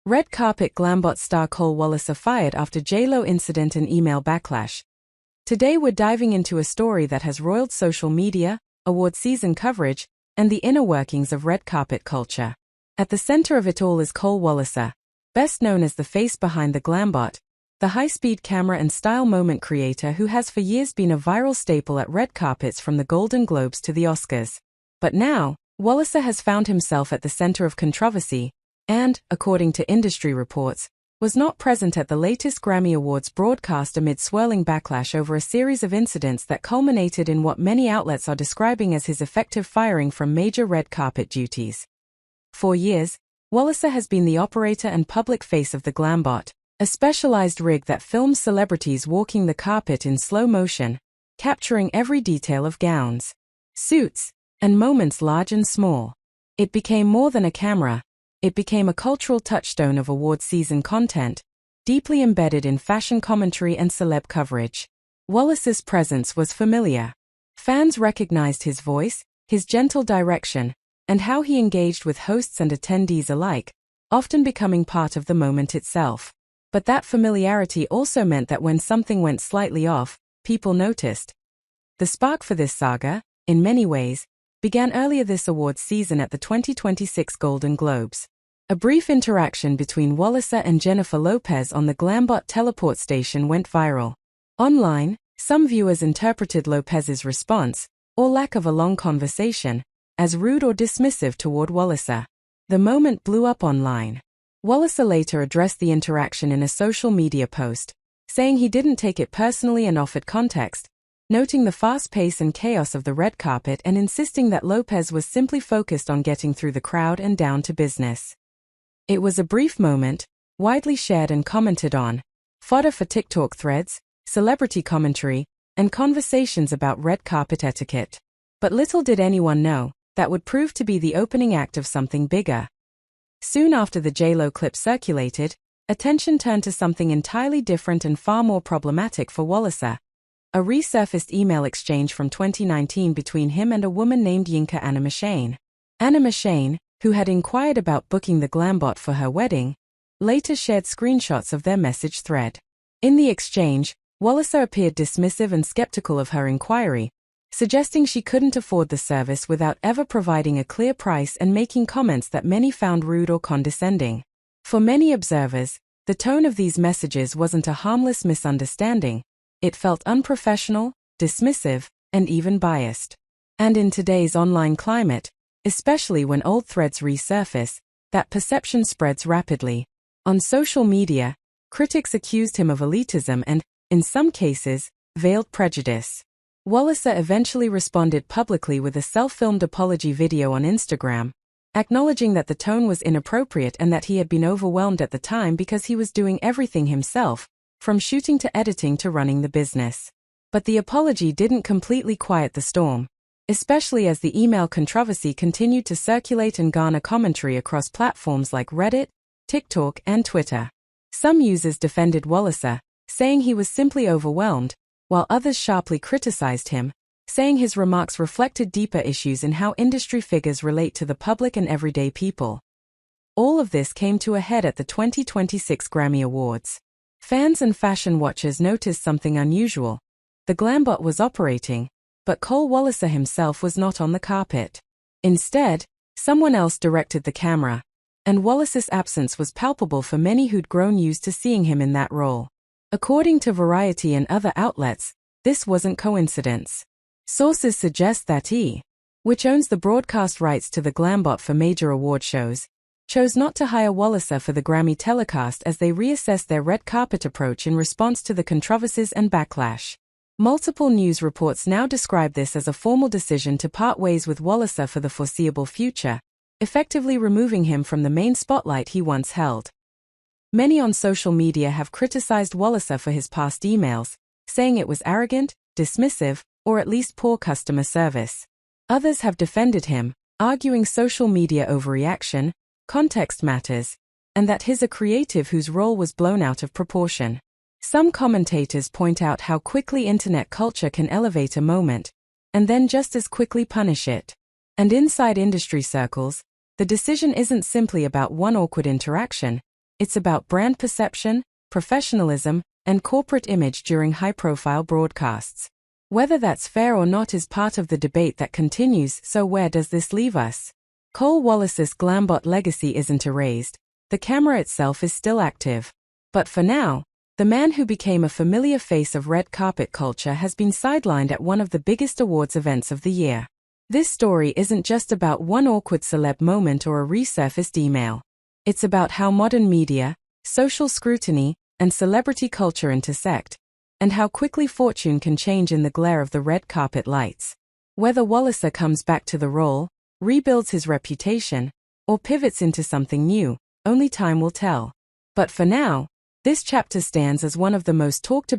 Red carpet Glambot star Cole Walliser fired after J.Lo incident and email backlash. Today we're diving into a story that has roiled social media, award season coverage, and the inner workings of red carpet culture. At the center of it all is Cole Walliser, best known as the face behind the Glambot, the high-speed camera and style moment creator who has for years been a viral staple at red carpets from the Golden Globes to the Oscars. But now, Walliser has found himself at the center of controversy, and, according to industry reports, was not present at the latest Grammy Awards broadcast amid swirling backlash over a series of incidents that culminated in what many outlets are describing as his effective firing from major red carpet duties. For years, Walliser has been the operator and public face of the Glambot, a specialized rig that films celebrities walking the carpet in slow motion, capturing every detail of gowns, suits, and moments large and small. It became more than a camera. It became a cultural touchstone of award season content, deeply embedded in fashion commentary and celeb coverage. Walliser's presence was familiar. Fans recognized his voice, his gentle direction, and how he engaged with hosts and attendees alike, often becoming part of the moment itself. But that familiarity also meant that when something went slightly off, people noticed. The spark for this saga, in many ways, began earlier this awards season at the 2026 Golden Globes. A brief interaction between Walliser and Jennifer Lopez on the Glambot teleport station went viral. Online, some viewers interpreted Lopez's response, or lack of a long conversation, as rude or dismissive toward Walliser. The moment blew up online. Walliser later addressed the interaction in a social media post, saying he didn't take it personally and offered context, noting the fast pace and chaos of the red carpet and insisting that Lopez was simply focused on getting through the crowd and down to business. It was a brief moment, widely shared and commented on, fodder for TikTok threads, celebrity commentary, and conversations about red carpet etiquette. But little did anyone know, that would prove to be the opening act of something bigger. Soon after the JLo clip circulated, attention turned to something entirely different and far more problematic for Walliser. A resurfaced email exchange from 2019 between him and a woman named Yinka Anna Mashane. Anna Mashane, who had inquired about booking the Glambot for her wedding, later shared screenshots of their message thread. In the exchange, Walliser appeared dismissive and skeptical of her inquiry, suggesting she couldn't afford the service without ever providing a clear price and making comments that many found rude or condescending. For many observers, the tone of these messages wasn't a harmless misunderstanding. It felt unprofessional, dismissive, and even biased. And in today's online climate, especially when old threads resurface, that perception spreads rapidly. On social media, critics accused him of elitism and, in some cases, veiled prejudice. Walliser eventually responded publicly with a self-filmed apology video on Instagram, acknowledging that the tone was inappropriate and that he had been overwhelmed at the time because he was doing everything himself, from shooting to editing to running the business. But the apology didn't completely quiet the storm, especially as the email controversy continued to circulate and garner commentary across platforms like Reddit, TikTok, and Twitter. Some users defended Walliser, saying he was simply overwhelmed, while others sharply criticized him, saying his remarks reflected deeper issues in how industry figures relate to the public and everyday people. All of this came to a head at the 2026 Grammy Awards. Fans and fashion watchers noticed something unusual. The Glambot was operating, but Cole Walliser himself was not on the carpet. Instead, someone else directed the camera, and Walliser's absence was palpable for many who'd grown used to seeing him in that role. According to Variety and other outlets, this wasn't coincidence. Sources suggest that E!, which owns the broadcast rights to the Glambot for major award shows, chose not to hire Walliser for the Grammy telecast as they reassessed their red carpet approach in response to the controversies and backlash. Multiple news reports now describe this as a formal decision to part ways with Walliser for the foreseeable future, effectively removing him from the main spotlight he once held. Many on social media have criticized Walliser for his past emails, saying it was arrogant, dismissive, or at least poor customer service. Others have defended him, arguing social media overreaction, context matters, and that he's a creative whose role was blown out of proportion. Some commentators point out how quickly internet culture can elevate a moment, and then just as quickly punish it. And inside industry circles, the decision isn't simply about one awkward interaction, It's about brand perception, professionalism, and corporate image during high-profile broadcasts. Whether that's fair or not is part of the debate that continues, so where does this leave us? Cole Walliser's Glambot legacy isn't erased. The camera itself is still active. But for now, the man who became a familiar face of red carpet culture has been sidelined at one of the biggest awards events of the year. This story isn't just about one awkward celeb moment or a resurfaced email. It's about how modern media, social scrutiny, and celebrity culture intersect, and how quickly fortune can change in the glare of the red carpet lights. Whether Walliser comes back to the role, rebuilds his reputation, or pivots into something new, only time will tell. But for now, this chapter stands as one of the most talked about